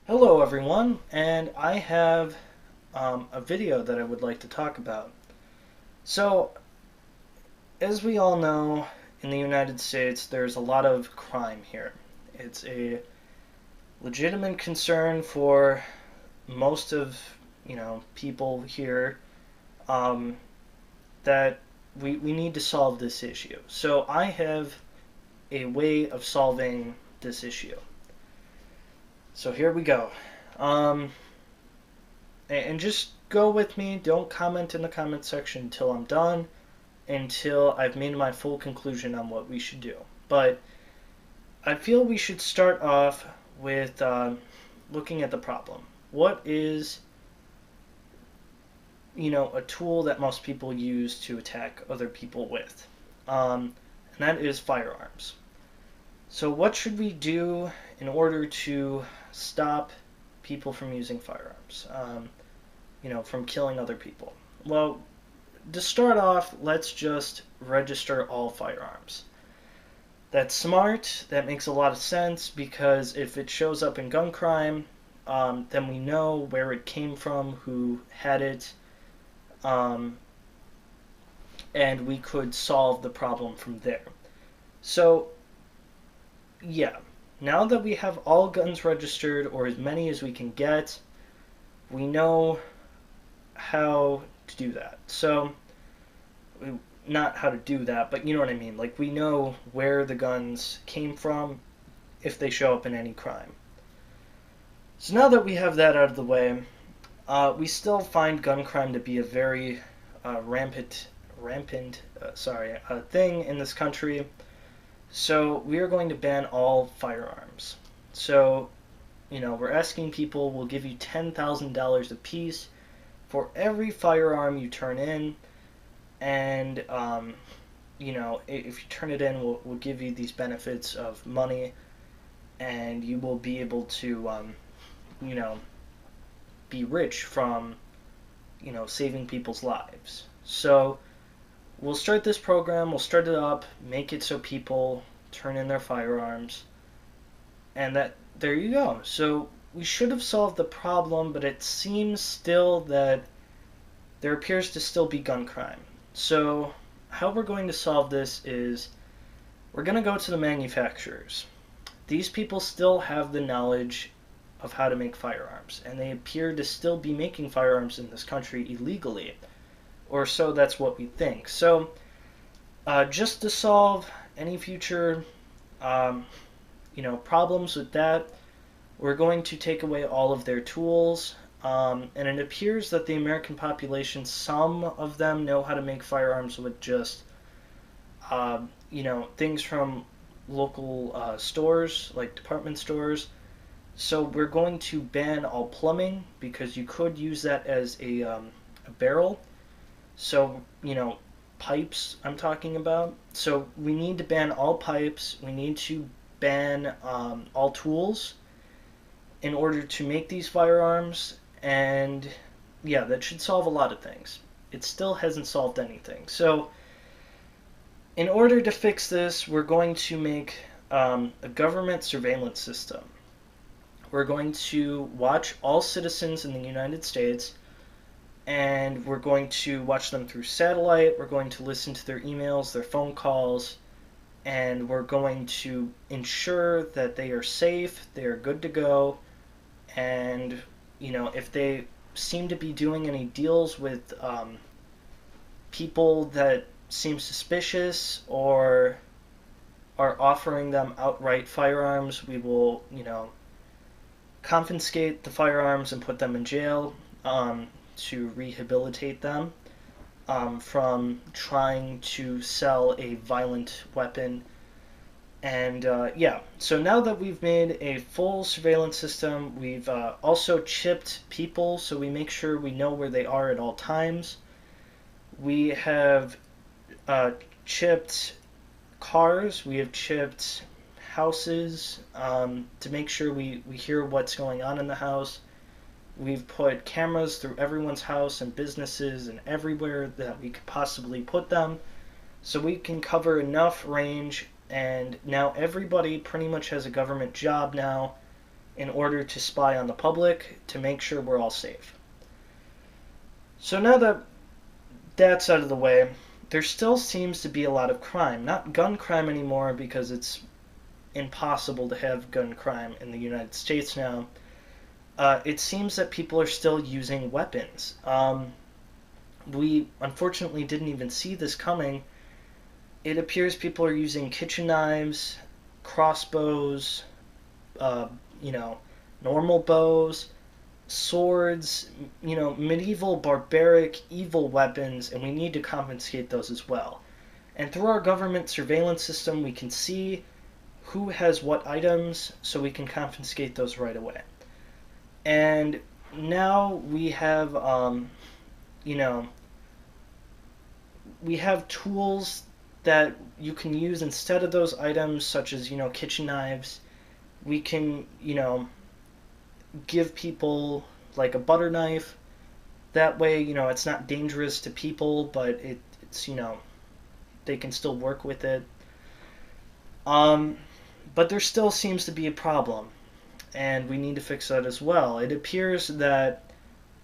Hello everyone, and I have a video that I would like to talk about. So, as we all know, in the United States, there's a lot of crime here. It's a legitimate concern for most of, people here um, that we need to solve this issue. So I have a way of solving this issue. So here we go. Um, and just go with me. Don't comment in the comment section until I'm done, until I've made my full conclusion on what we should do. But I feel we should start off with looking at the problem. What is, a tool that most people use to attack other people with? And that is firearms. So, what should we do in order to stop people from using firearms? From killing other people? Well, to start off, let's just register all firearms. That's smart. That makes a lot of sense because if it shows up in gun crime, then we know where it came from, who had it, um, and we could solve the problem from there. So, yeah, now that we have all guns registered, or as many as we can get, we know how to do that. So, not how to do that, but you know what I mean. Like, we know where the guns came from if they show up in any crime. So now that we have that out of the way, we still find gun crime to be a very rampant thing in this country. So we are going to ban all firearms. So, we're asking people, we'll give you $10,000 apiece for every firearm you turn in, and if you turn it in, we'll give you these benefits of money, and you will be able to you know be rich from saving people's lives. So we'll start this program, we'll start it up, make it so people turn in their firearms, and that there you go. So we should have solved the problem, but it seems still that there appears to still be gun crime. So how we're going to solve this is we're going to go to the manufacturers. These people still have the knowledge of how to make firearms, and they appear to still be making firearms in this country illegally, or so that's what we think. So just to solve any future problems with that, we're going to take away all of their tools. And it appears that the American population, some of them know how to make firearms with just, things from local stores, like department stores. So we're going to ban all plumbing because you could use that as a barrel. So, pipes I'm talking about. So we need to ban all pipes. We need to ban all tools in order to make these firearms. And yeah, that should solve a lot of things. It still hasn't solved anything. So in order to fix this, we're going to make a government surveillance system. We're going to watch all citizens in the United States, and we're going to watch them through satellite. We're going to listen to their emails, their phone calls, and we're going to ensure that they are safe, they are good to go, and if they seem to be doing any deals with people that seem suspicious or are offering them outright firearms, we will, confiscate the firearms and put them in jail to rehabilitate them from trying to sell a violent weapon. And so now that we've made a full surveillance system, we've also chipped people so we make sure we know where they are at all times. We have chipped cars, we have chipped houses to make sure we hear what's going on in the house. We've put cameras through everyone's house and businesses and everywhere that we could possibly put them so we can cover enough range. And now everybody pretty much has a government job now in order to spy on the public to make sure we're all safe. So now that that's out of the way, there still seems to be a lot of crime. Not gun crime anymore because it's impossible to have gun crime in the United States now. It seems that people are still using weapons. We unfortunately didn't even see this coming. It appears people are using kitchen knives, crossbows, uh, you know, normal bows, swords, medieval, barbaric, evil weapons, and we need to confiscate those as well. And through our government surveillance system, we can see who has what items, so we can confiscate those right away. And now we have, we have tools that you can use instead of those items, such as, kitchen knives. We can, give people like a butter knife. That way, it's not dangerous to people, but it's, they can still work with it. But there still seems to be a problem, and we need to fix that as well. It appears that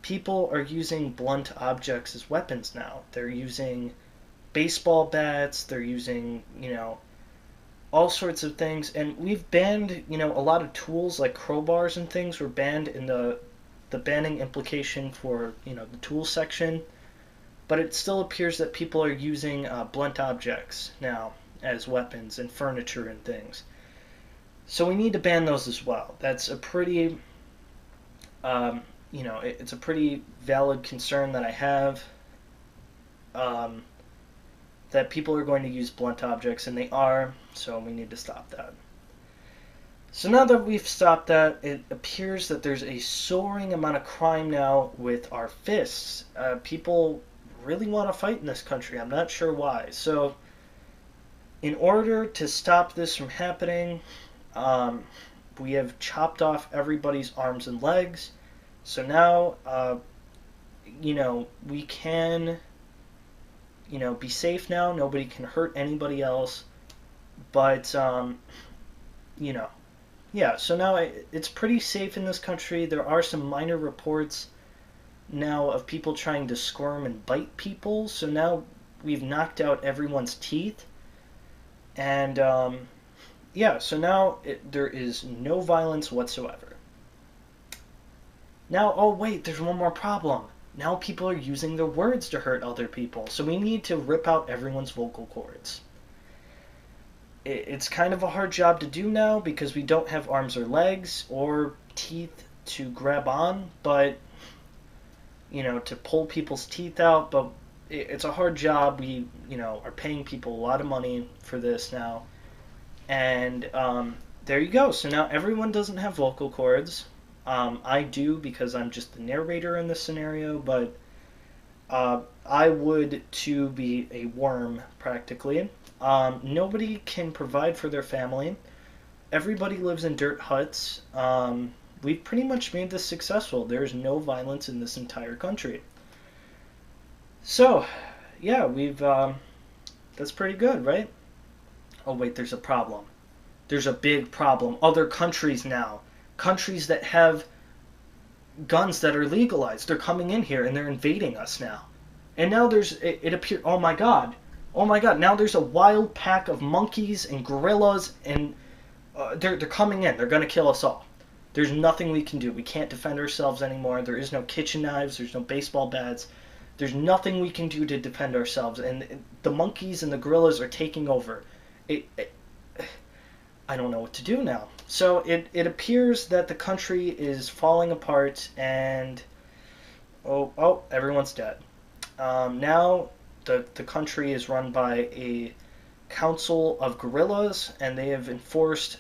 people are using blunt objects as weapons now. They're using baseball bats, they're using, all sorts of things, and we've banned, a lot of tools like crowbars and things were banned in the banning implication for, the tool section, but it still appears that people are using blunt objects now as weapons and furniture and things. So we need to ban those as well. That's a pretty, it's a pretty valid concern that I have. That people are going to use blunt objects, and they are, so we need to stop that. So now that we've stopped that, it appears that there's a soaring amount of crime now with our fists. People really want to fight in this country. I'm not sure why. So in order to stop this from happening, we have chopped off everybody's arms and legs. So now, we can, be safe now. Nobody can hurt anybody else. But, yeah, so now it's pretty safe in this country. There are some minor reports now of people trying to squirm and bite people. So now we've knocked out everyone's teeth. And, yeah, so now there is no violence whatsoever. Now, oh wait, there's one more problem. Now people are using their words to hurt other people. So we need to rip out everyone's vocal cords. It's kind of a hard job to do now because we don't have arms or legs or teeth to grab on, but, to pull people's teeth out. But it's a hard job. We, are paying people a lot of money for this now. And there you go. So now everyone doesn't have vocal cords. I do because I'm just the narrator in this scenario, but I would too be a worm practically. Nobody can provide for their family. Everybody lives in dirt huts. We've pretty much made this successful. There's no violence in this entire country. So, yeah, that's pretty good, right? Oh wait, there's a problem. There's a big problem. Other countries now. Countries that have guns that are legalized. They're coming in here and they're invading us now. And now it appears, oh my god, now there's a wild pack of monkeys and gorillas, and they're coming in. They're going to kill us all. There's nothing we can do. We can't defend ourselves anymore. There is no kitchen knives. There's no baseball bats. There's nothing we can do to defend ourselves. And the monkeys and the gorillas are taking over. I don't know what to do now. So it appears that the country is falling apart, and everyone's dead. Now the country is run by a council of gorillas, and they have enforced,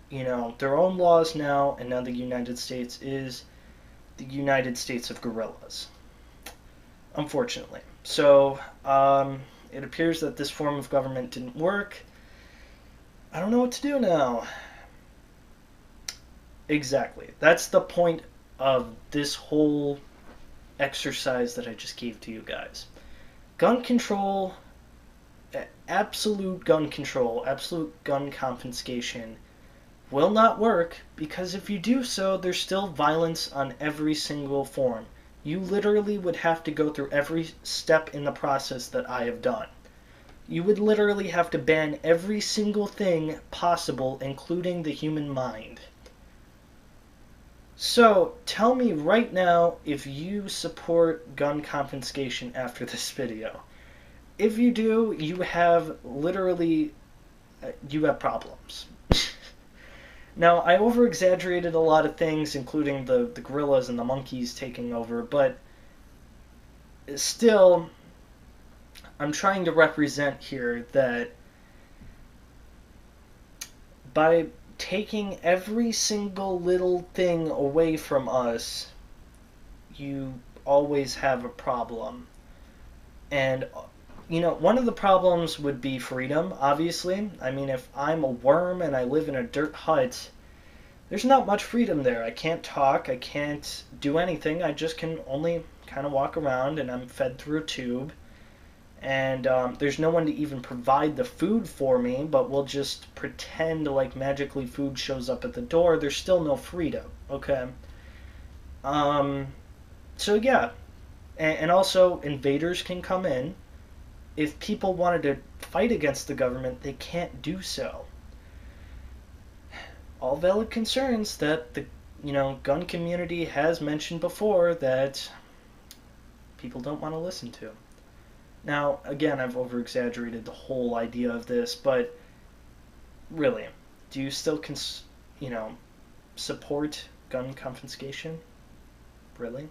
their own laws now, and now the United States is the United States of gorillas. Unfortunately. So it appears that this form of government didn't work. I don't know what to do now. Exactly. That's the point of this whole exercise that I just gave to you guys. Gun control, absolute gun control, absolute gun confiscation will not work, because if you do so, there's still violence on every single form. You literally would have to go through every step in the process that I have done. You would literally have to ban every single thing possible, including the human mind. So, tell me right now if you support gun confiscation after this video. If you do, you have literally, you have problems. Now, I over-exaggerated a lot of things, including the gorillas and the monkeys taking over, but still, I'm trying to represent here that by taking every single little thing away from us, you always have a problem. And, one of the problems would be freedom, obviously. I mean, if I'm a worm and I live in a dirt hut, there's not much freedom there. I can't talk, I can't do anything, I just can only kind of walk around, and I'm fed through a tube. And there's no one to even provide the food for me, but we'll just pretend like magically food shows up at the door. There's still no freedom, okay? So yeah, and also invaders can come in. If people wanted to fight against the government, they can't do so. All valid concerns that the gun community has mentioned before that people don't want to listen to. Now, again, I've over-exaggerated the whole idea of this, but really, do you still support gun confiscation? Really?